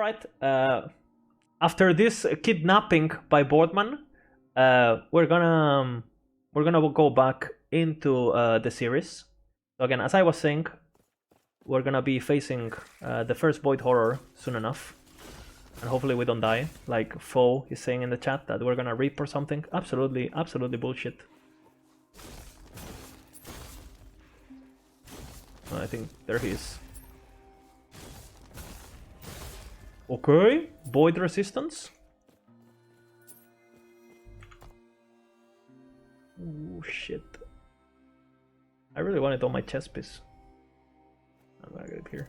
Alright, after this kidnapping by Boardman, we're gonna go back into the series. So again, as I was saying, we're gonna be facing the first Void Horror soon enough. And hopefully we don't die, like Foe is saying in the chat that we're gonna reap or something. Absolutely, absolutely bullshit. I think there he is. Okay, Void Resistance. Oh shit. I really wanted on my chest piece. I'm gonna get it here.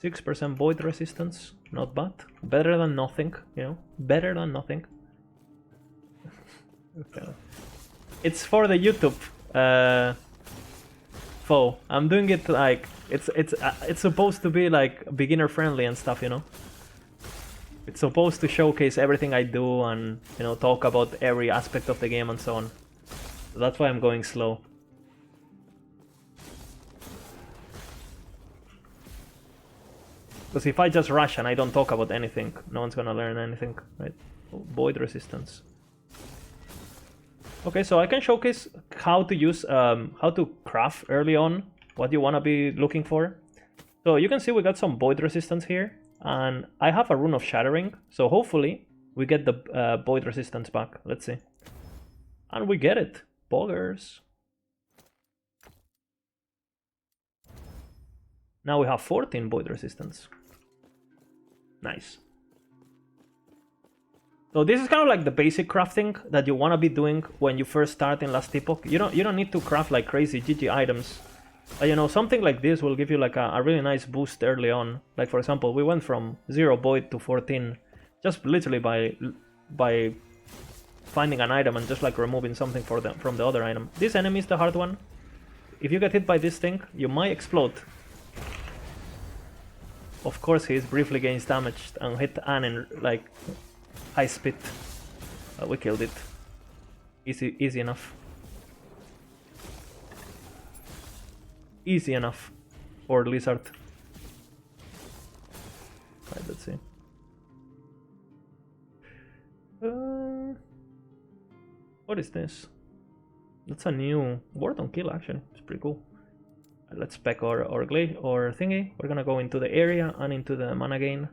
%6 void resistance, not bad. Better than nothing, you know. Better than nothing. Okay. It's for the YouTube Foe. I'm doing it like it's supposed to be like beginner friendly and stuff, you know. It's supposed to showcase everything I do and, you know, talk about every aspect of the game and so on. So that's why I'm going slow. Because if I just rush and I don't talk about anything, no one's gonna learn anything, right? Void resistance. Okay, so I can showcase how to use, how to craft early on, what you wanna be looking for. So you can see we got some void resistance here, and I have a rune of shattering, so hopefully we get the void resistance back. Let's see. And we get it. Boggers. Now we have 14 void resistance. Nice. So this is kind of like the basic crafting that you want to be doing when you first start in Last Epoch. You don't need to craft like crazy GG items. But you know, something like this will give you like a really nice boost early on. Like for example, we went from 0 void to 14 just literally by finding an item and just like removing something from the other item. This enemy is the hard one. If you get hit by this thing, you might explode. Of course, he briefly gains damage and hit Anne in like high speed. We killed it. Easy enough. Easy enough for Lizard. Right, let's see. What is this? That's a new ward on kill actually. It's pretty cool. Let's spec our thingy. We're gonna go into the area and into the mana gain.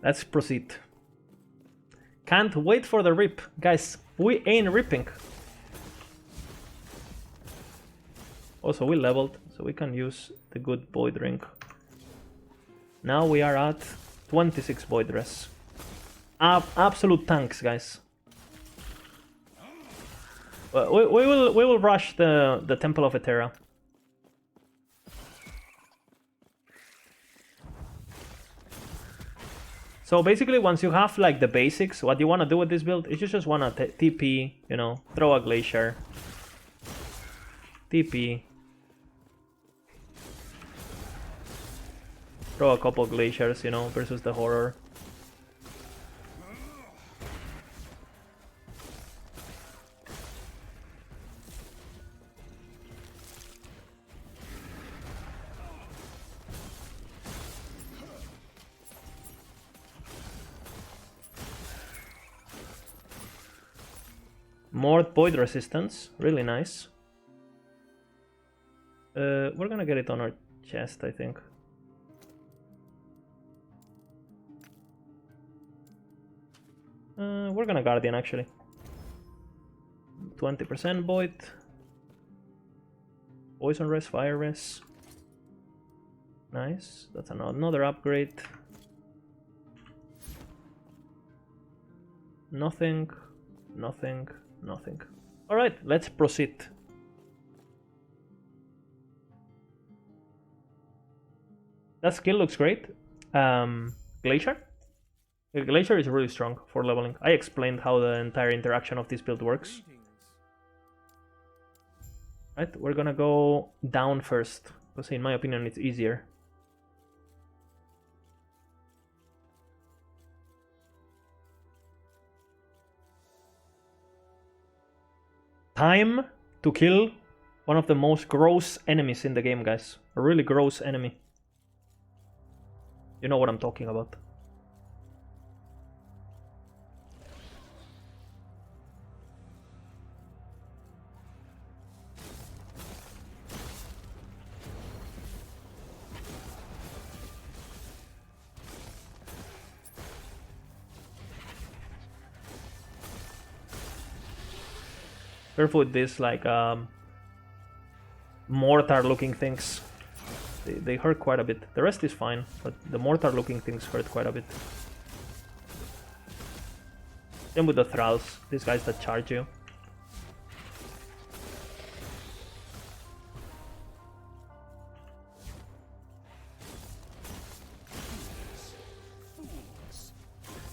Let's proceed. Can't wait for the rip. Guys, we ain't ripping. Also, we leveled, so we can use the good void ring. Now we are at 26 void res. Absolute tanks, guys. We will rush the Temple of Atera. So basically, once you have like the basics, what you want to do with this build is you just want to TP, you know, throw a glacier, TP, throw a couple glaciers, you know, versus the horror. More void resistance, really nice. We're gonna get it on our chest, I think. We're gonna Guardian actually. 20% void. Poison res, fire res. Nice, that's another upgrade. Nothing. Alright, let's proceed. That skill looks great. Glacier? Glacier is really strong for leveling. I explained how the entire interaction of this build works. Right, we're gonna go down first, because in my opinion it's easier. Time to kill one of the most gross enemies in the game, guys. A really gross enemy. You know what I'm talking about. Careful with this, like, mortar-looking things. They hurt quite a bit. The rest is fine, but the mortar-looking things hurt quite a bit. Same with the thralls, these guys that charge you.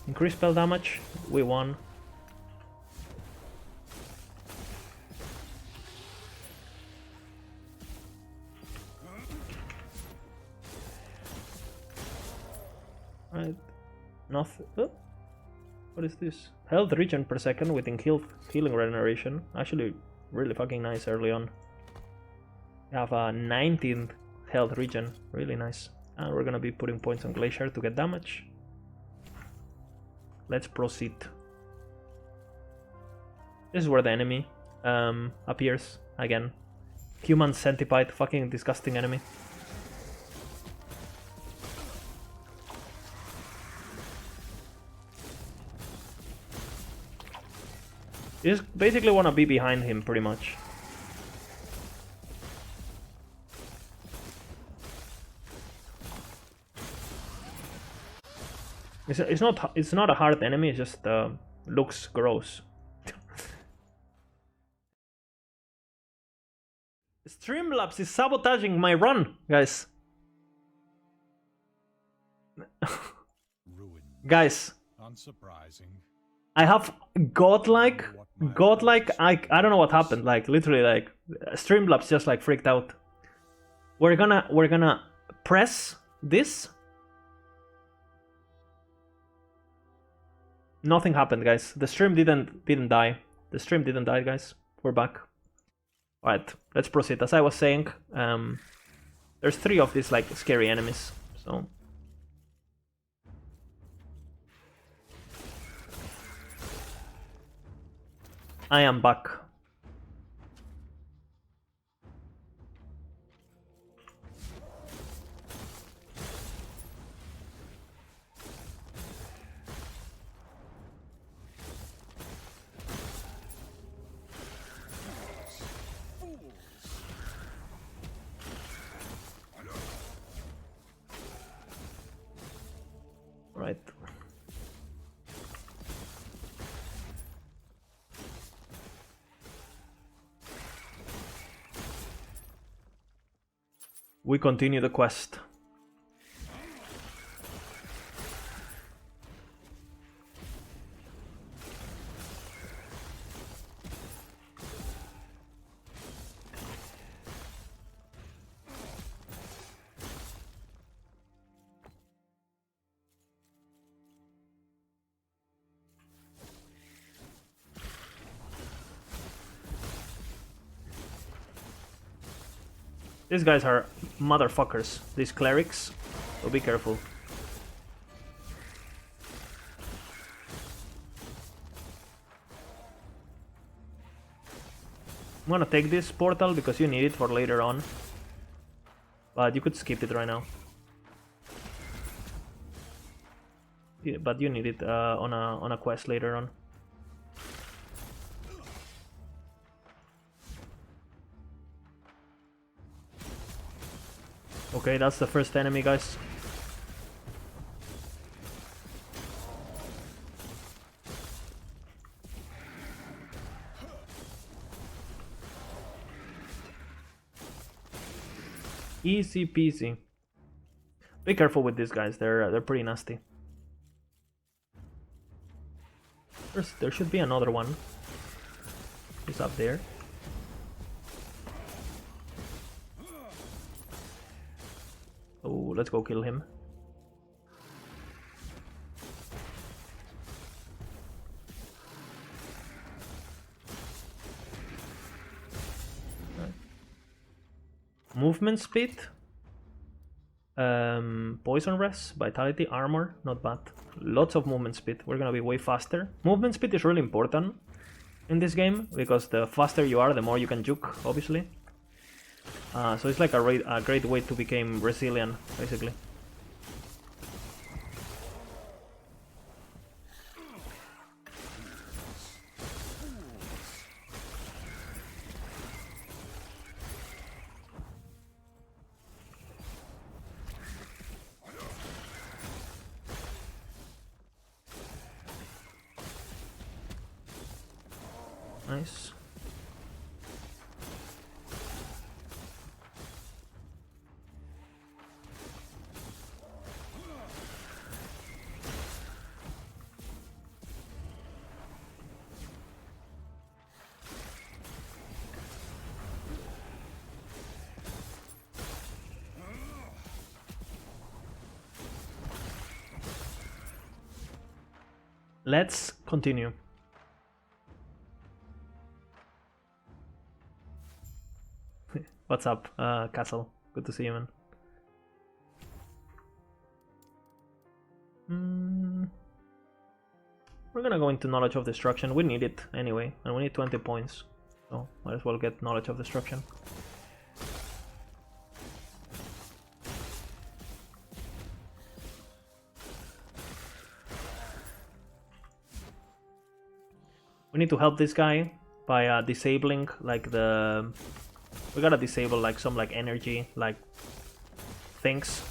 Increase spell damage, we won. Right, nothing. Oh. What is this? Health regen per second within healing regeneration. Actually, really fucking nice early on. We have a 19th health regen, really nice. And we're gonna be putting points on Glacier to get damage. Let's proceed. This is where the enemy appears again. Human centipede, fucking disgusting enemy. You just basically want to be behind him, pretty much. It's not a hard enemy. It just looks gross. Streamlabs is sabotaging my run, guys. Guys, unsurprising. I have godlike. I don't know what happened. Like literally, like Streamlabs just like freaked out. We're gonna press this. Nothing happened, guys. The stream didn't die. The stream didn't die, guys. We're back. Alright, let's proceed. As I was saying, there's 3 of these like scary enemies. So I am back. Right. We continue the quest. These guys are motherfuckers, these clerics, so be careful. I'm gonna take this portal because you need it for later on. But you could skip it right now. Yeah, but you need it on a quest later on. Okay, that's the first enemy, guys. Easy peasy. Be careful with these guys, they're pretty nasty. There should be another one. He's up there. Oh, let's go kill him. movement speed, poison res, vitality, armor, not bad. Lots of movement speed. We're gonna be way faster. Movement speed is really important in this game because the faster you are, the more you can juke, obviously. So it's like a great way to become resilient, basically. Nice. Let's continue. What's up, Castle? Good to see you, man. We're gonna go into Knowledge of Destruction. We need it anyway, and we need 20 points. So might as well get Knowledge of Destruction. We need to help this guy by disabling like the... We gotta disable like some like energy like things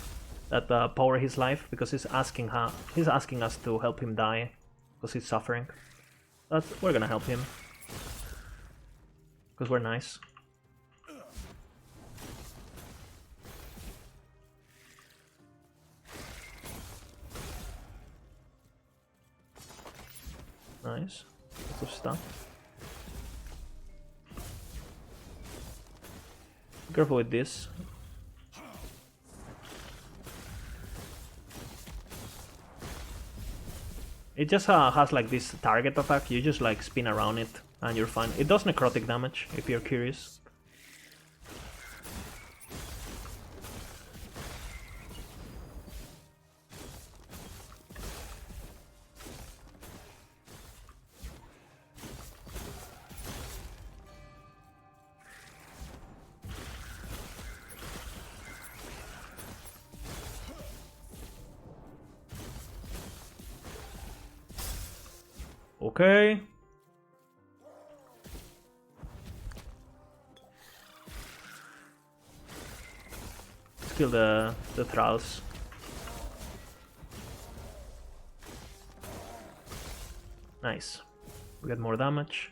that power his life because he's asking us to help him die because he's suffering. We're gonna help him because we're nice. Nice. Lots of stuff. Careful with this. It just has like this target attack. You just like spin around it and you're fine. It does necrotic damage if you're curious. Okay. Let's kill the thralls. Nice. We get more damage.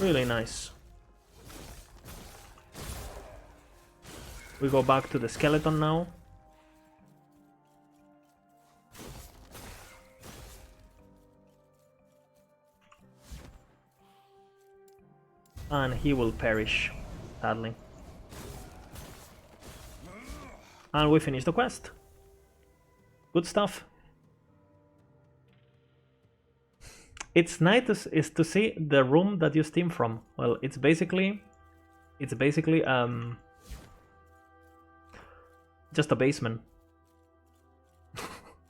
Really nice. We go back to the skeleton now. And he will perish, sadly. And we finish the quest. Good stuff. It's nice to see the room that you steam from. Well, it's basically just a basement.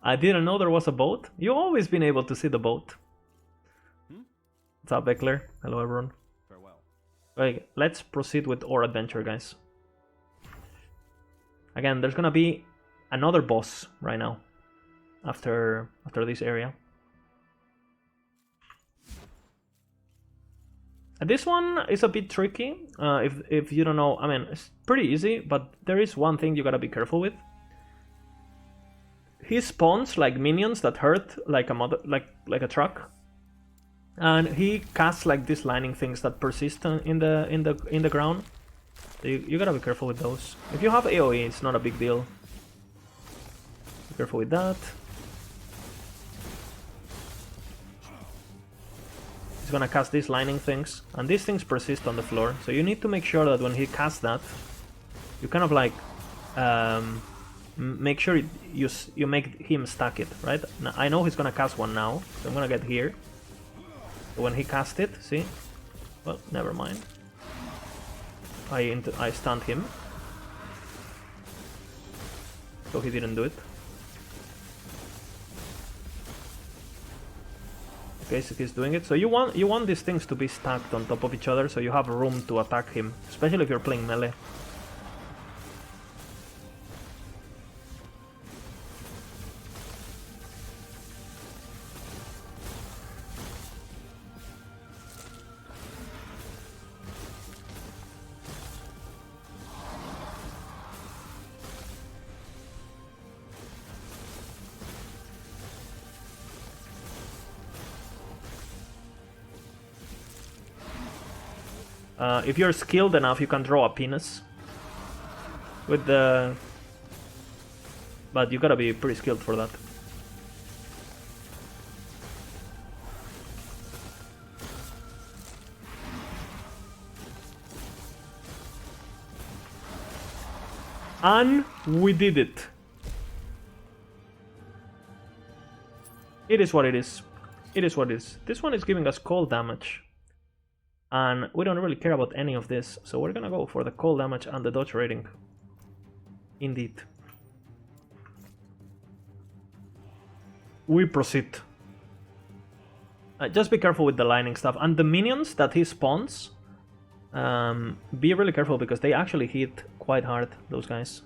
I didn't know there was a boat. You've always been able to see the boat. What's up, Beckler? Hello, everyone. Farewell. Okay, let's proceed with our adventure, guys. Again, there's gonna be another boss right now after this area. This one is a bit tricky, if you don't know. I mean, it's pretty easy, but there is one thing you gotta be careful with. He spawns like minions that hurt like a truck, and he casts like these lightning things that persist in the ground. So you gotta be careful with those. If you have AoE, it's not a big deal. Be careful with that. He's gonna cast these lightning things, and these things persist on the floor. So you need to make sure that when he casts that, you kind of like make sure you make him stack it, right? Now, I know he's gonna cast one now, so I'm gonna get here. So when he casts it, see? Well, never mind. I stunned him, so he didn't do it. Okay, so he's doing it. So you want these things to be stacked on top of each other, so you have room to attack him, especially if you're playing melee. If you're skilled enough, you can draw a penis with the... But you gotta be pretty skilled for that. And we did it. It is what it is. It is what it is. This one is giving us cold damage. And we don't really care about any of this, so we're gonna go for the cold damage and the dodge rating. Indeed. We proceed. Just be careful with the lightning stuff. And the minions that he spawns, be really careful because they actually hit quite hard, those guys.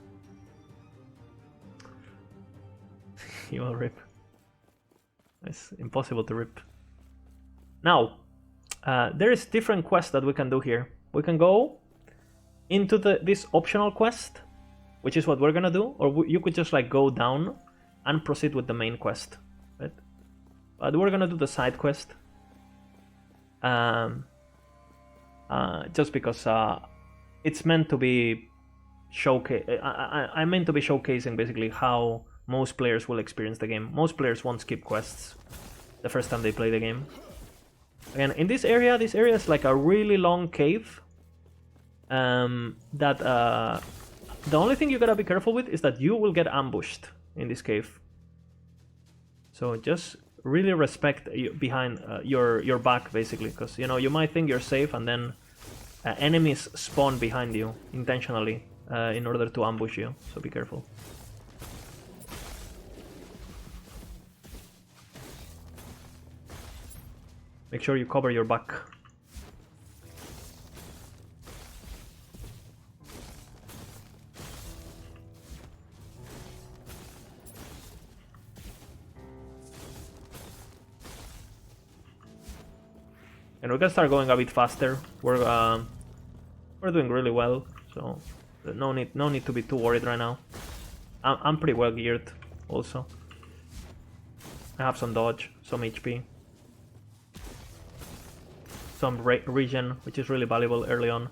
You will rip. It's impossible to rip. Now, there is different quests that we can do here. We can go into this optional quest, which is what we're gonna do, or you could just like go down and proceed with the main quest, right? But we're gonna do the side quest, just because it's meant to be I meant to be showcasing basically how most players will experience the game. Most players won't skip quests the first time they play the game. Again, in this area is like a really long cave. The only thing you gotta be careful with is that you will get ambushed in this cave. So just really respect behind your back, basically, because you know you might think you're safe and then enemies spawn behind you intentionally in order to ambush you. So be careful. Make sure you cover your back. And we can start going a bit faster. We're doing really well, so no need to be too worried right now. I'm pretty well geared also. I have some dodge, some HP. Some regen, which is really valuable early on.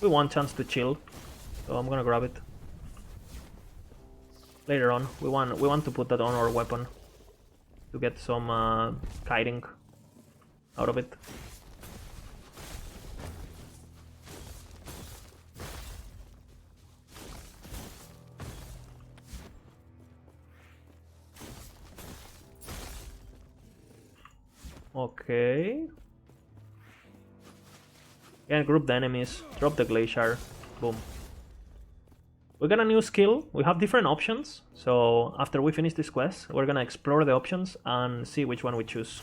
We want chance to chill, so I'm gonna grab it. Later on, we want to put that on our weapon to get some kiting out of it. Okay. Yeah, group the enemies, drop the glacier, boom. We got a new skill. We have different options, so after we finish this quest, we're gonna explore the options and see which one we choose.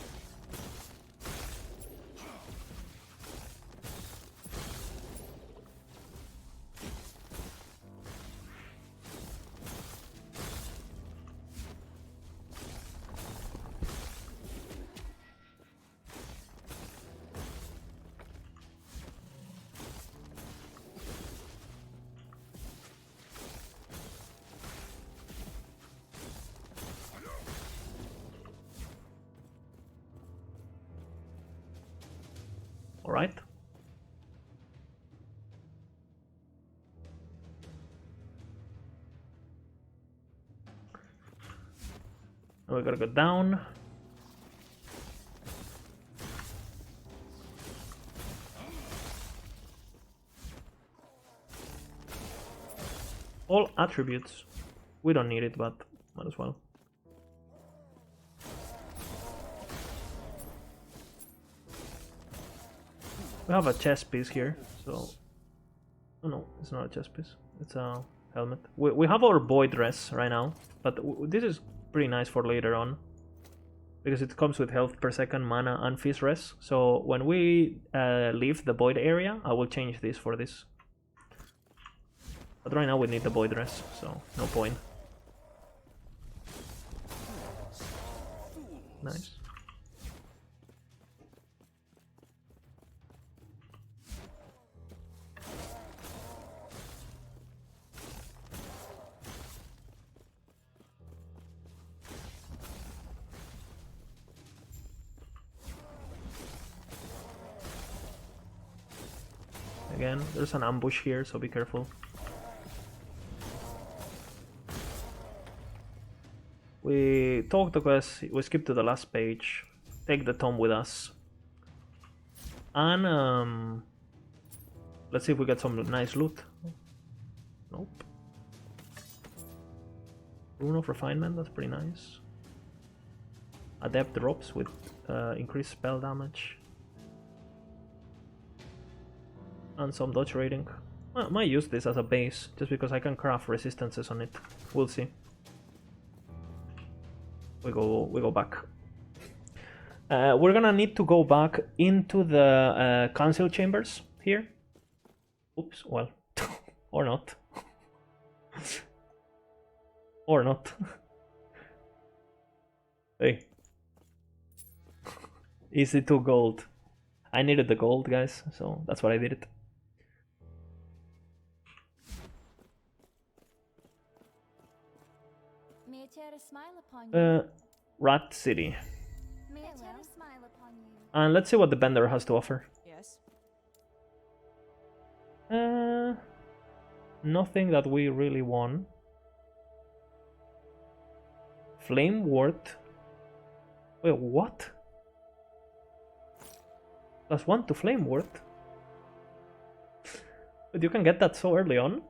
right? Now we gotta go down. All attributes. We don't need it, but might as well. We have a chest piece here, so... Oh no, it's not a chest piece. It's a helmet. We have our boy dress right now, but this is pretty nice for later on. Because it comes with health per second, mana, and feast res. So when we leave the void area, I will change this for this. But right now we need the void dress, so no point. Nice. Again, there's an ambush here, so be careful. We talk the quest, we skip to the last page, take the tome with us. And let's see if we get some nice loot. Nope. Rune of Refinement, that's pretty nice. Adept drops with increased spell damage. And some dodge rating. I might use this as a base, just because I can craft resistances on it. We'll see. We go back. We're gonna need to go back into the council chambers here. Oops, well, or not. Or not. Hey. Easy to gold. I needed the gold, guys, so that's what I did it. May Atera smile upon you. Rat City. May Atera smile upon you. And let's see what the vendor has to offer. Yes. Nothing that we really want. Flame ward. Wait, what? +1 to flame ward. But you can get that so early on.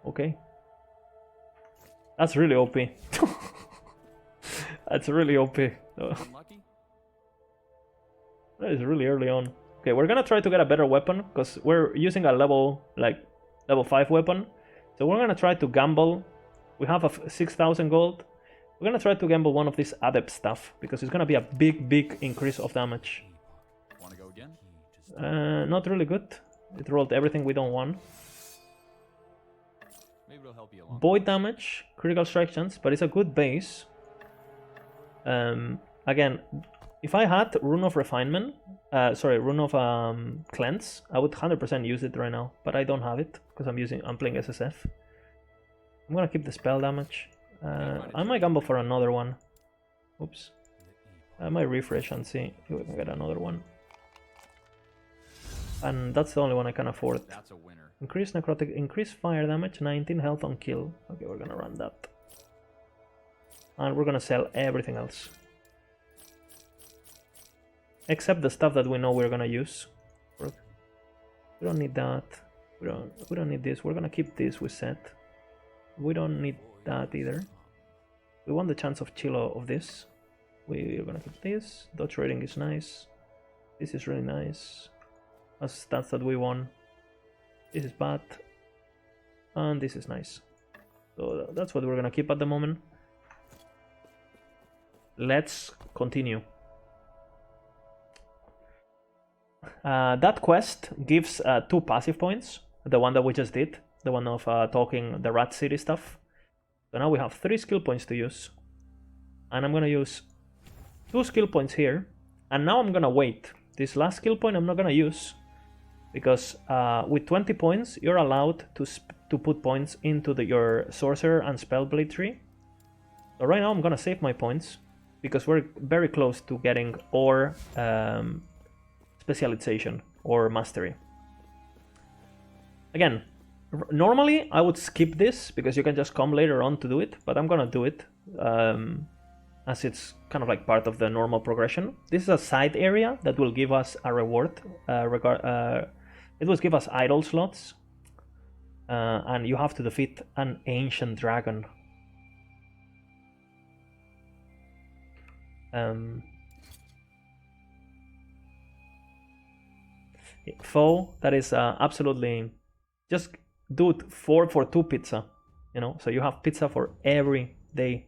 Okay. That's really OP. That's really OP. Unlucky? That is really early on. Okay, we're gonna try to get a better weapon, because we're using a level 5 weapon. So we're gonna try to gamble. We have a 6,000 gold. We're gonna try to gamble one of these adept stuff, because it's gonna be a big increase of damage. Wanna go again? Not really good. It rolled everything we don't want. Maybe it'll help you along. Void damage, critical strike chance, but it's a good base. Again, if I had Rune of Refinement, Rune of Cleanse, I would 100% use it right now, but I don't have it because I'm playing SSF. I'm gonna keep the spell damage. I might gamble for another one. Oops. I might refresh and see if we can get another one. And that's the only one I can afford. That's a winner. Increase necrotic, increase fire damage, 19 health on kill. Okay, we're gonna run that. And we're gonna sell everything else. Except the stuff that we know we're gonna use. We don't need that. We don't need this. We're gonna keep this with set. We don't need that either. We want the chance of chill of this. We're gonna keep this. Dodge rating is nice. This is really nice. That's stats that we want. This is bad. And this is nice. So that's what we're gonna keep at the moment. Let's continue. That quest gives 2 passive points. The one that we just did. The one of talking the Rat City stuff. So now we have 3 skill points to use. And I'm gonna use 2 skill points here. And now I'm gonna wait. This last skill point I'm not gonna use. Because with 20 points, you're allowed to put points into your Sorcerer and Spellblade tree. So right now I'm gonna save my points. because we're very close to getting or specialization or mastery. Again, normally I would skip this because you can just come later on to do it, but I'm gonna do it as it's kind of like part of the normal progression. This is a side area that will give us a reward. It will give us idol slots, and you have to defeat an ancient dragon. Foe, that is absolutely, just do it 4 for 2 pizza, you know, so you have pizza for every day.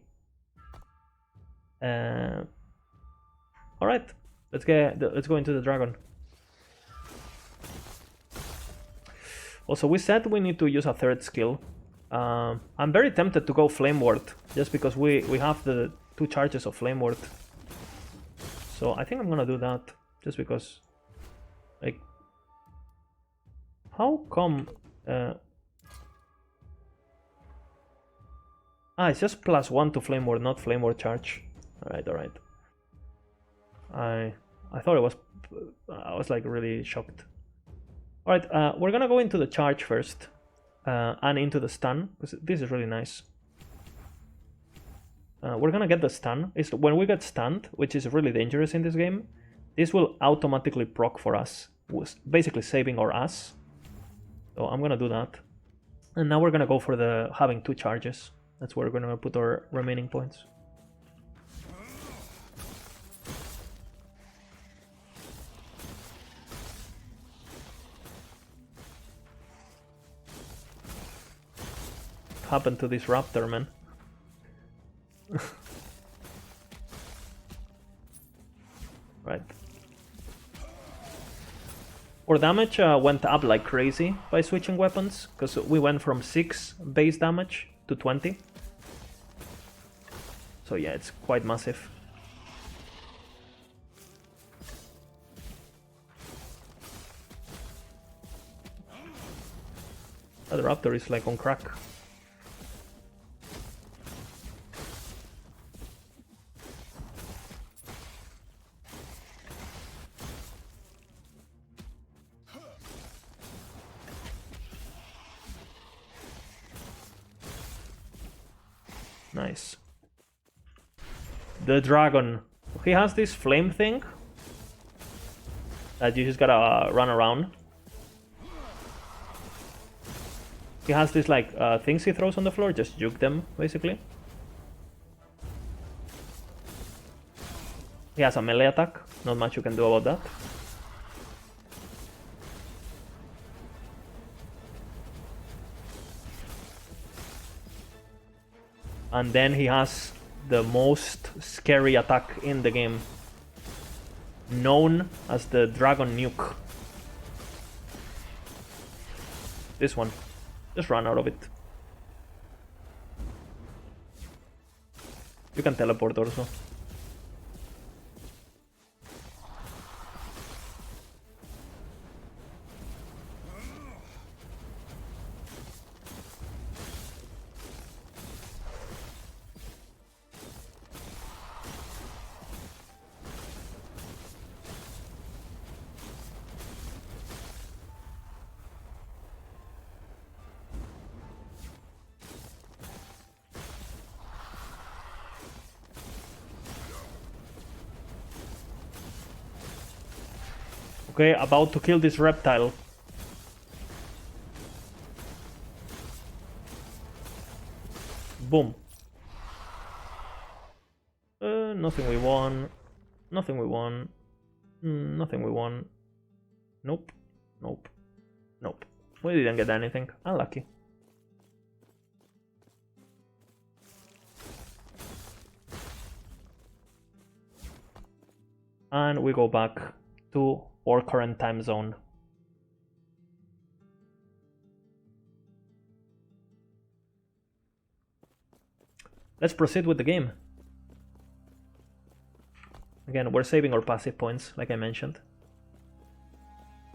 All right, let's go into the dragon. Also, we said we need to use a third skill. I'm very tempted to go Flame Ward just because we have the 2 charges of Flame Ward. So I think I'm gonna do that just because, like, how come? It's just +1 to Flame Ward, not Flame Ward charge. All right. I thought it was. I was like really shocked. All right, we're gonna go into the charge first, and into the stun because this is really nice. We're gonna get the stun. It's when we get stunned, which is really dangerous in this game. This will automatically proc for us, basically saving our ass. So I'm gonna do that, and now we're gonna go for the having 2 charges. That's where we're gonna put our remaining points. What happened to this raptor, man? Right. Our damage went up like crazy by switching weapons, because we went from 6 base damage to 20. So yeah, it's quite massive. The raptor is like on crack. Nice. The dragon. He has this flame thing that you just gotta run around. He has this like things he throws on the floor, just juke them basically. He has a melee attack, not much you can do about that. And then he has the most scary attack in the game, known as the Dragon Nuke. This one. Just run out of it. You can teleport also. Okay, about to kill this reptile. Boom. Nothing we won. Nothing we won. Nothing we won. Nope. Nope. Nope. We didn't get anything. Unlucky. And we go back to our current time zone. Let's proceed with the game. Again, we're saving our passive points, like I mentioned.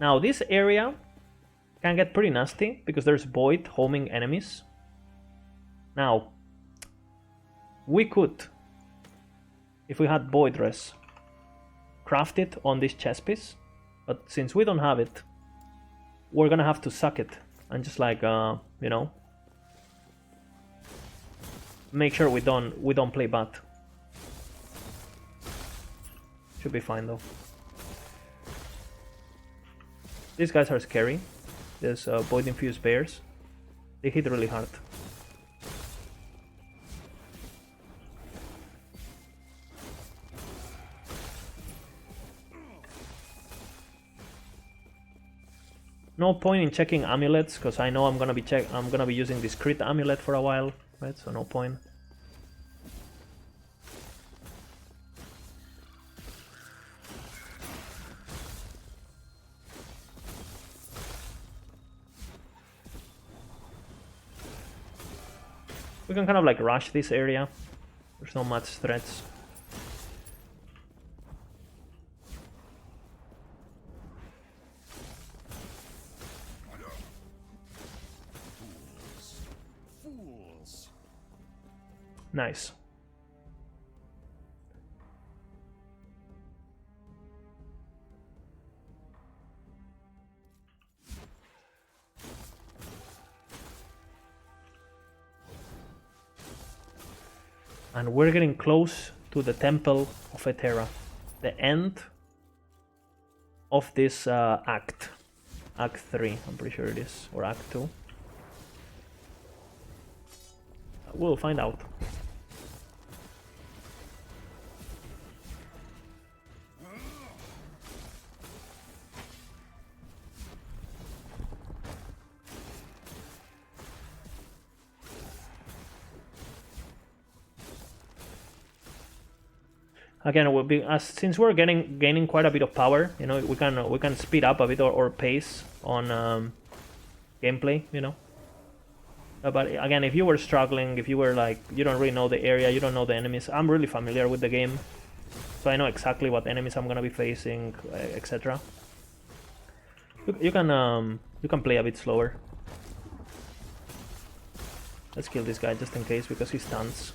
Now, this area can get pretty nasty because there's void homing enemies. Now, we could if we had Void Res, craft it on this chest piece, but since we don't have it, we're gonna have to suck it and just like you know, make sure we don't play bad. Should be fine though. These guys are scary. There's Void Infused Bears. They hit really hard. No point in checking amulets because I know I'm gonna be using this crit amulet for a while, right? So no point. We can kind of like rush this area. There's no much threats. Fools. Nice. And we're getting close to the Temple of Atera. The end of this act. Act 3, I'm pretty sure it is. Or Act 2. We'll find out. Again, we'll be since we're gaining quite a bit of power, you know, we can speed up a bit or pace on gameplay, you know. But again, if you were struggling, if you were like you don't really know the area, you don't know the enemies, I'm really familiar with the game, so I know exactly what enemies I'm gonna be facing, etc. You can play a bit slower. Let's kill this guy just in case because he stuns.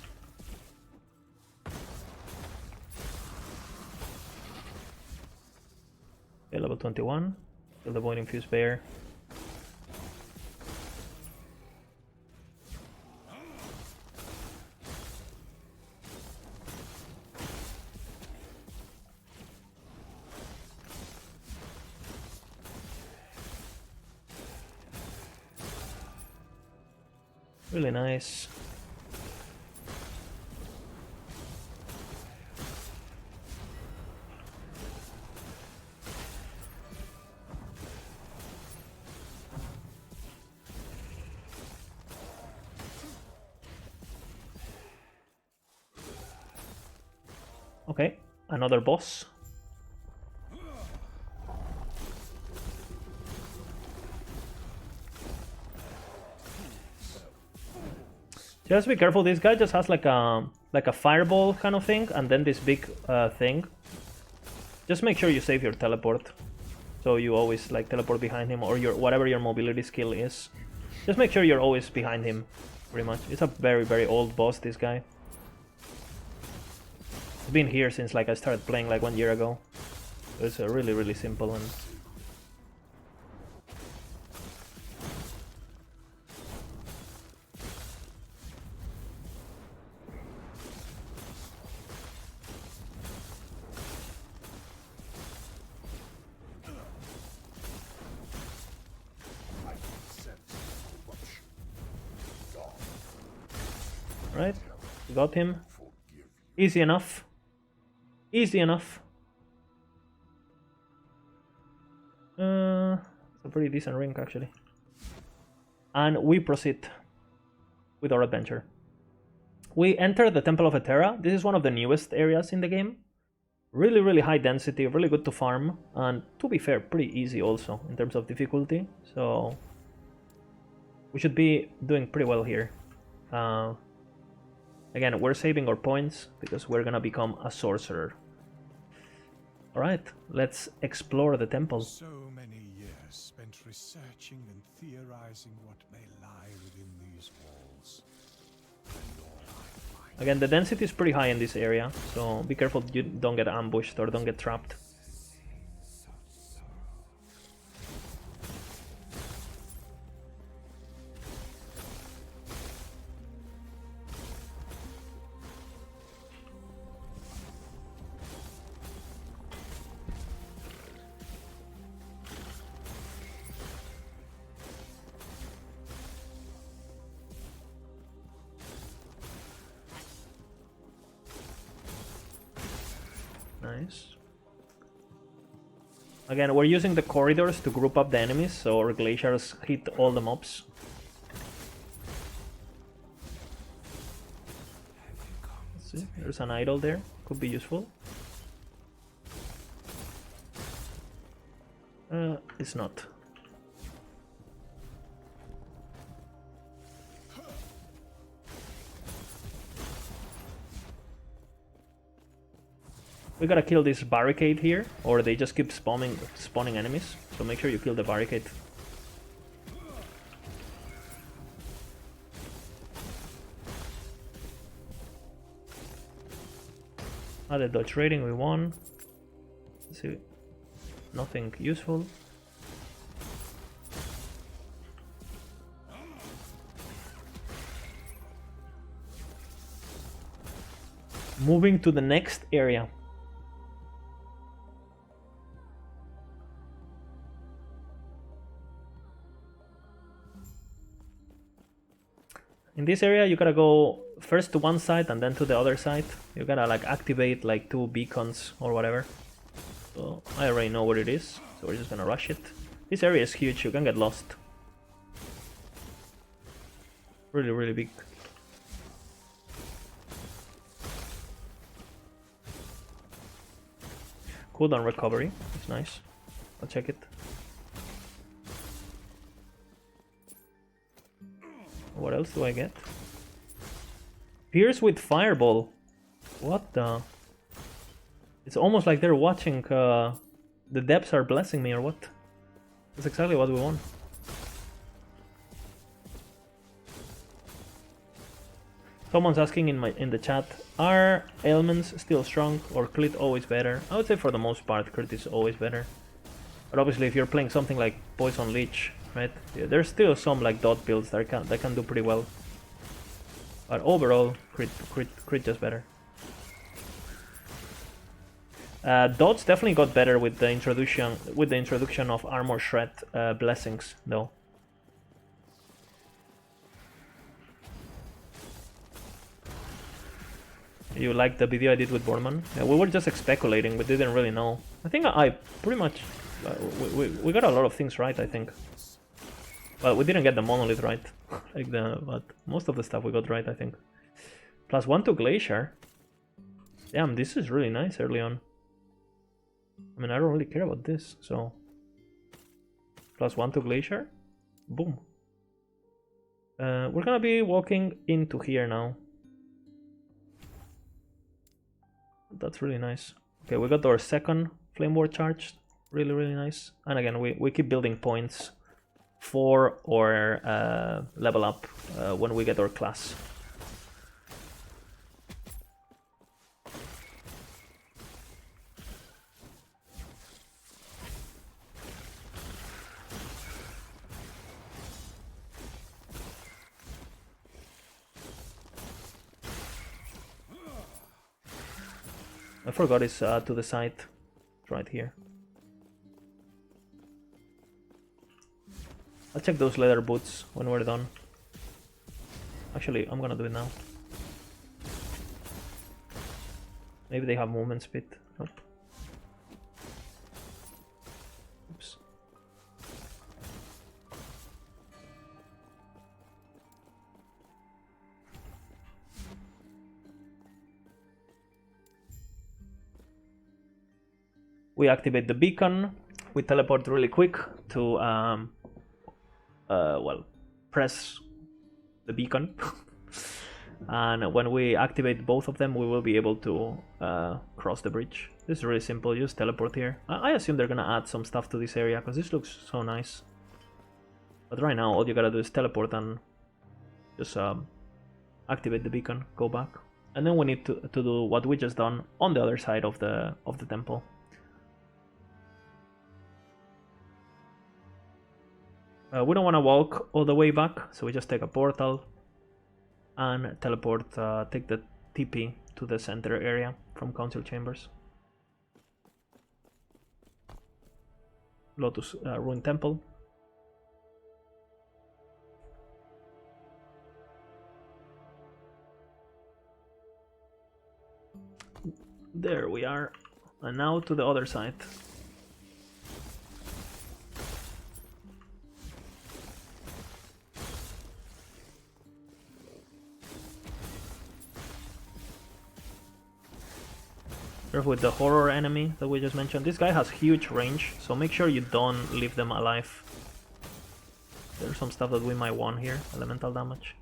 Okay, level 21. Kill the Void Infused Bear. Really nice. Okay, another boss. Just be careful, this guy just has like a fireball kind of thing, and then this big thing. Just make sure you save your teleport, so you always like teleport behind him, or your whatever your mobility skill is. Just make sure you're always behind him, pretty much. It's a very, very old boss, this guy. It's been here since like I started playing like 1 year ago. So it's a really, really simple and right, we got him. Easy enough. Easy enough. It's a pretty decent ring actually. And we proceed with our adventure. We enter the Temple of Atera. This is one of the newest areas in the game. Really, really high density, really good to farm, and to be fair, pretty easy also in terms of difficulty. So we should be doing pretty well here. Again, we're saving our points because we're gonna become a sorcerer. Alright, let's explore the temple. So many years spent researching and theorizing what may lie within these walls. And all I find Again, the density is pretty high in this area, so be careful you don't get ambushed or don't get trapped. Nice. Again, we're using the corridors to group up the enemies, so our glaciers hit all the mobs. Let's see, there's an idol there, could be useful. It's not. We gotta kill this barricade here, or they just keep spawning enemies. So make sure you kill the barricade. The dodge rating we won. Let's see, nothing useful. Moving to the next area. In this area, you gotta go first to one side and then to the other side. You gotta like activate like 2 beacons or whatever. So I already know what it is, so we're just gonna rush it. This area is huge, you can get lost. Really, really big. Cooldown recovery, it's nice. I'll check it. What else do I get? Pierce with Fireball. What the? It's almost like they're watching. The depths are blessing me or what? That's exactly what we want. Someone's asking in the chat, are ailments still strong or crit always better? I would say for the most part crit is always better. But obviously if you're playing something like Poison Leech, right? Yeah, there's still some like dot builds that can do pretty well. But overall, crit just better. Dots definitely got better with the introduction of Armor Shred blessings, though. You like the video I did with Borman? Yeah, we were just speculating, we didn't really know. I think I pretty much we got a lot of things right, I think. Well, we didn't get the Monolith right, but most of the stuff we got right, I think. +1 to Glacier. Damn, this is really nice early on. I mean, I don't really care about this, so... +1 to Glacier? Boom. We're gonna be walking into here now. That's really nice. Okay, we got our second Flame Ward charged. Really, really nice. And again, we keep building points for our level up when we get our class. I forgot it's to the side. It's right here. I'll check those leather boots when we're done. Actually, I'm gonna do it now. Maybe they have movement speed. Nope. Oops. We activate the beacon. We teleport really quick to well, press the beacon. And when we activate both of them, we will be able to cross the bridge. This is really simple, just teleport here. I assume they're gonna add some stuff to this area, because this looks so nice. But right now, all you gotta do is teleport and just activate the beacon, go back. And then we need to do what we just done on the other side of the temple. We don't want to walk all the way back, so we just take a portal and teleport, take the TP to the center area from Council Chambers. Lotus Ruin Temple. There we are. And now to the other side. Careful with the horror enemy that we just mentioned. This guy has huge range, so make sure you don't leave them alive. There's some stuff that we might want here. Elemental damage.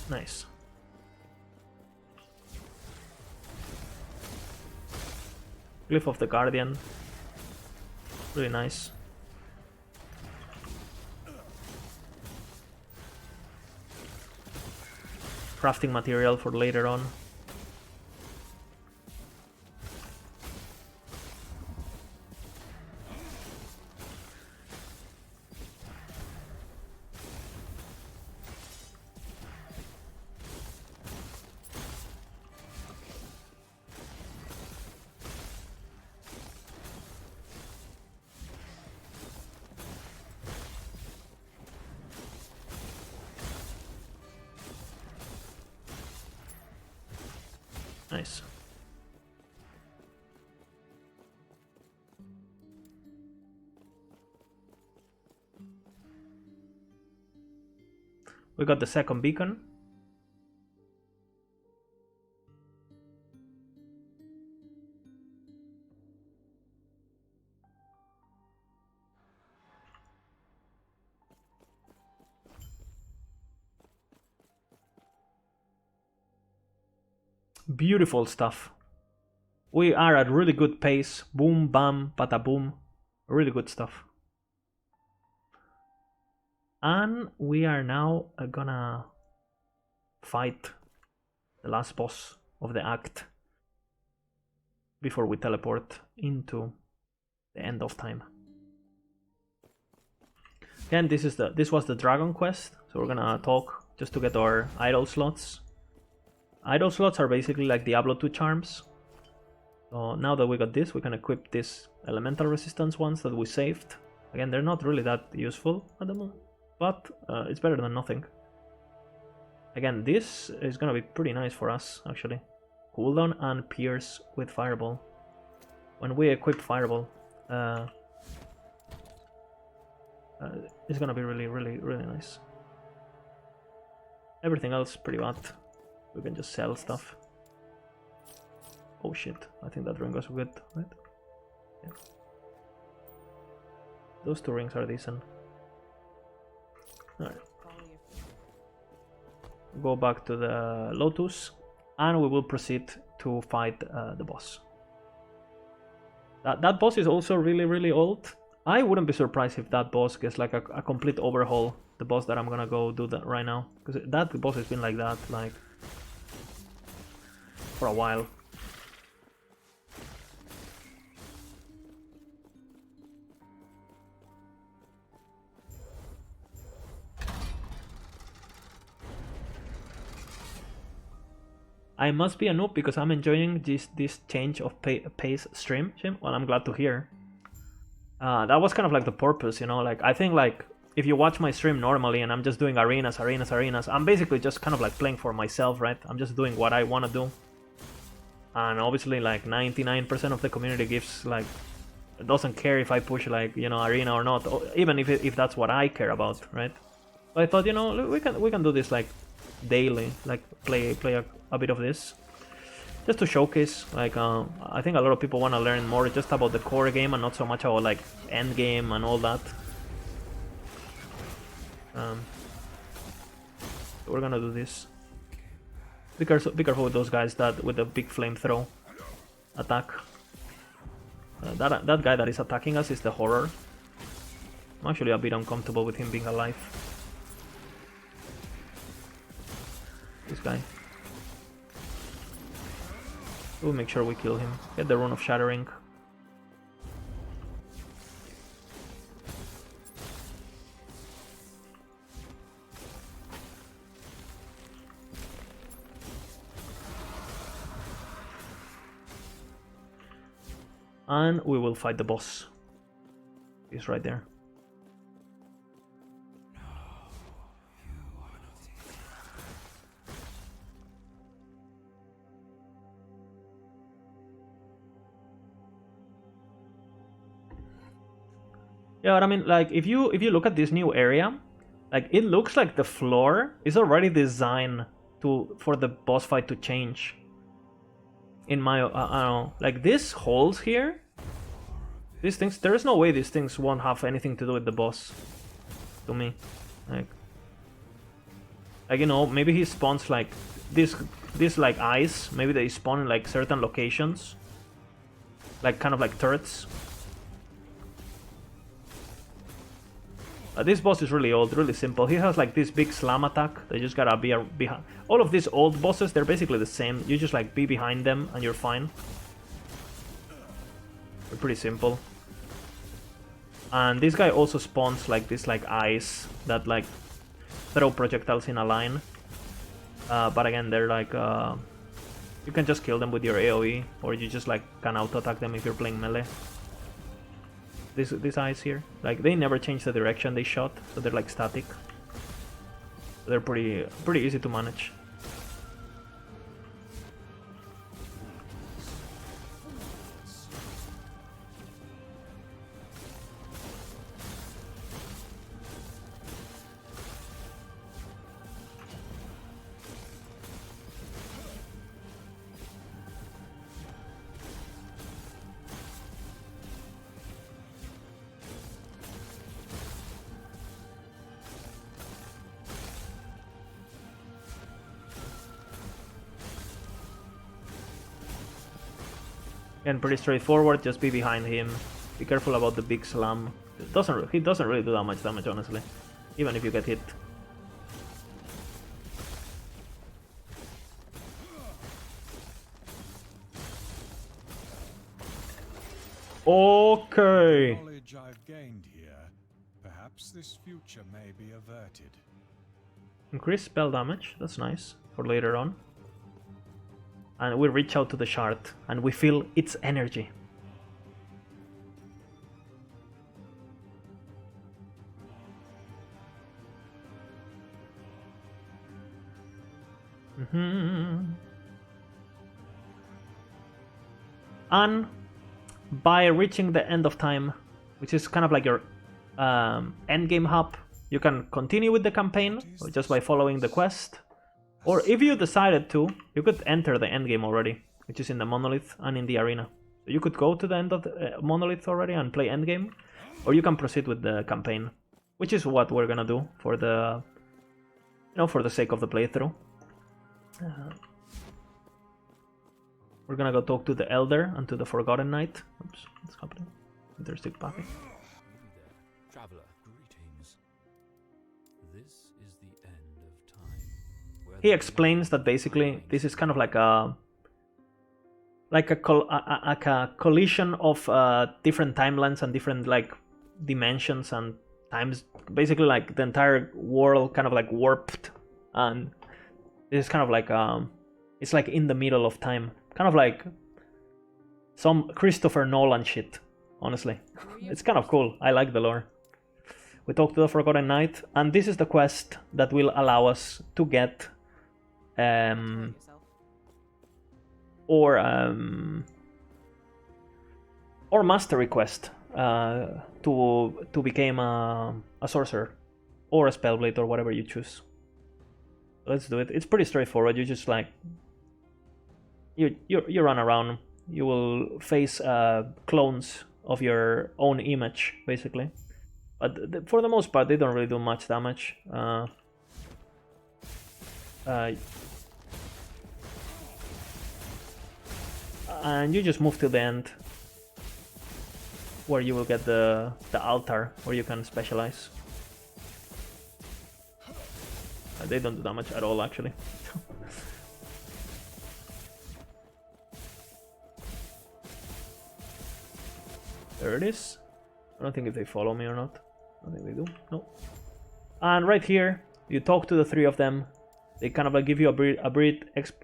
Nice. Glyph of the Guardian. Really nice. Crafting material for later on. Nice. We got the second beacon. Beautiful stuff. We are at really good pace. Boom, bam, bada boom. Really good stuff. And we are now gonna fight the last boss of the act before we teleport into the end of time. Again, this was the Dragon Quest, so we're gonna talk just to get our idol slots. Idol slots are basically like Diablo 2 charms. So now that we got this, we can equip these elemental resistance ones that we saved. Again, they're not really that useful at the moment, but it's better than nothing. Again, this is gonna be pretty nice for us, actually. Cooldown and pierce with Fireball. When we equip Fireball, it's gonna be really, really, really nice. Everything else pretty bad. We can just sell stuff. Oh shit, I think that ring was good, right? Yeah. Those two rings are decent. Alright. Go back to the Lotus, and we will proceed to fight the boss. That boss is also really, really old. I wouldn't be surprised if that boss gets like a complete overhaul. The boss that I'm gonna go do that right now. Because that boss has been like that, like, for a while. I must be a noob because I'm enjoying this change of pace stream. Well, I'm glad to hear. That was kind of like the purpose, you know. Like, I think like if you watch my stream normally and I'm just doing arenas, I'm basically just kind of like playing for myself, right? I'm just doing what I want to do. And obviously like 99% of the community gives like, doesn't care if I push like, you know, arena or not, even if that's what I care about, right? But I thought, you know, we can do this like daily, like play a bit of this, just to showcase. Like I think a lot of people want to learn more just about the core game and not so much about like end game and all that. We're gonna do this. Be careful with those guys that with the big flamethrow attack. That guy that is attacking us is the horror. I'm actually a bit uncomfortable with him being alive. This guy. We'll make sure we kill him. Get the Rune of Shattering. And we will fight the boss. He's right there. Yeah, but I mean, like, if you look at this new area, like, it looks like the floor is already designed for the boss fight to change. In my, I don't know, like, these holes here, these things, there is no way these things won't have anything to do with the boss, to me. Like you know, maybe he spawns like this like eyes, maybe they spawn in like certain locations, like kind of like turrets. This boss is really old, really simple. He has like this big slam attack. They just gotta be behind. All of these old bosses, they're basically the same. You just like be behind them and you're fine. They're pretty simple. And this guy also spawns like this like eyes that like throw projectiles in a line. But again, they're like you can just kill them with your AoE, or you just like can auto attack them if you're playing melee. These eyes here, like they never change the direction they shot, so they're like static. They're pretty easy to manage. And pretty straightforward, just be behind him. Be careful about the big slam. He doesn't really do that much damage, honestly. Even if you get hit. Okay. Knowledge I've gained here, perhaps this future may be averted. Increase spell damage, that's nice for later on. And we reach out to the shard and we feel its energy. And by reaching the end of time, which is kind of like your endgame hub, you can continue with the campaign just by following the quest. Or if you decided to, you could enter the endgame already, which is in the Monolith and in the arena. So you could go to the end of the Monolith already and play endgame, or you can proceed with the campaign, which is what we're gonna do for the, for the sake of the playthrough. We're gonna go talk to the Elder and to the Forgotten Knight. Oops, what's happening? Interstate packet. Traveler, greetings. This is the end of time. He explains that basically this is kind of like a collision of different timelines and different like dimensions and times. Basically, like the entire world kind of like warped, and this is kind of like it's like in the middle of time, kind of like some Christopher Nolan shit. Honestly, it's kind of cool. I like the lore. We talked to the Forgotten Knight, and this is the quest that will allow us to get or mastery quest to become a sorcerer or a spellblade or whatever you choose. Let's do it. It's pretty straightforward. You just like you run around. You will face clones of your own image, basically. But for the most part, they don't really do much damage. And you just move to the end, where you will get the altar, where you can specialize. They don't do damage at all, actually. There it is. I don't think if they follow me or not. I don't think they do. No. And right here, you talk to the three of them. They kind of like give you a brief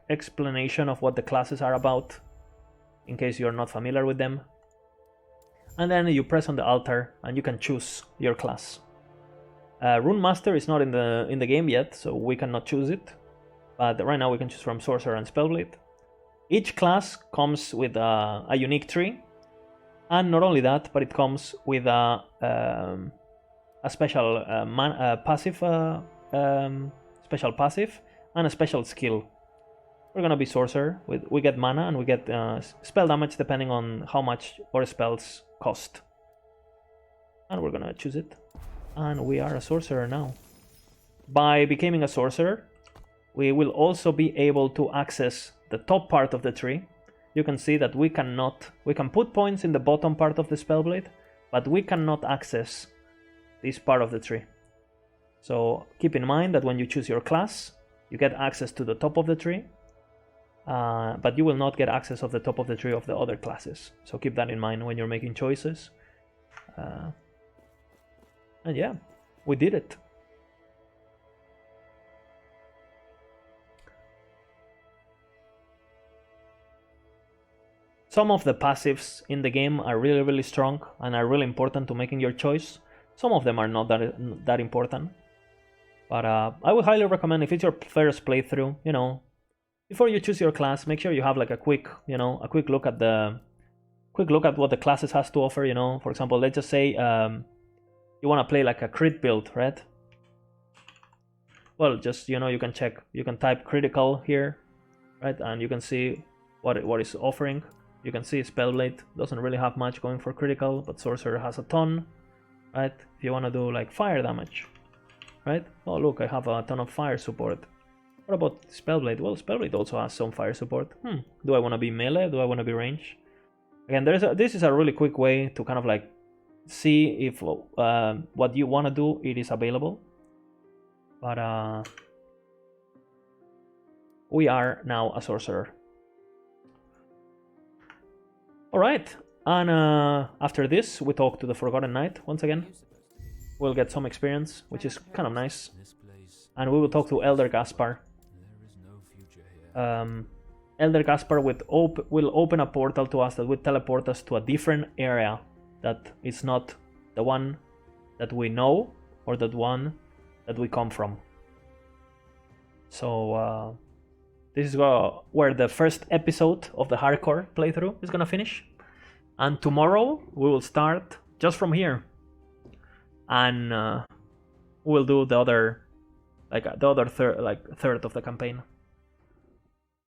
explanation of what the classes are about, in case you're not familiar with them. And then you press on the altar, and you can choose your class. Rune Master is not in the game yet, so we cannot choose it. But right now we can choose from Sorcerer and Spellblade. Each class comes with a unique tree, and not only that, but it comes with a special passive, special passive, and a special skill. We're gonna be Sorcerer. We get mana and we get spell damage depending on how much our spells cost. And we're gonna choose it. And we are a Sorcerer now. By becoming a Sorcerer, we will also be able to access the top part of the tree. You can see that we can put points in the bottom part of the Spellblade, but we cannot access this part of the tree. So keep in mind that when you choose your class, you get access to the top of the tree, but you will not get access of the top of the tree of the other classes. So keep that in mind when you're making choices. And yeah, we did it. Some of the passives in the game are really strong and are really important to making your choice. Some of them are not that important. But I would highly recommend, if it's your first playthrough, you know, before you choose your class, make sure you have like a quick look at what the classes has to offer. You know, for example, let's just say you want to play like a crit build, right? Well, just, you know, you can check, you can type critical here, right, and you can see what is offering. You can see Spellblade doesn't really have much going for critical, but Sorcerer has a ton, right? If you want to do like fire damage, right? Oh look, I have a ton of fire support. What about Spellblade? Well, Spellblade also has some fire support. Do I want to be melee? Do I want to be range? Again, this is a really quick way to kind of like see if what you want to do, it is available. But we are now a Sorcerer. Alright, and after this we talk to the Forgotten Knight once again. We'll get some experience, which is kind of nice. And we will talk to Elder Gaspar. Elder Gaspar will open a portal to us that will teleport us to a different area that is not the one that we know or the one that we come from. So this is where the first episode of the hardcore playthrough is gonna finish, and tomorrow we will start just from here, and we'll do the other third of the campaign.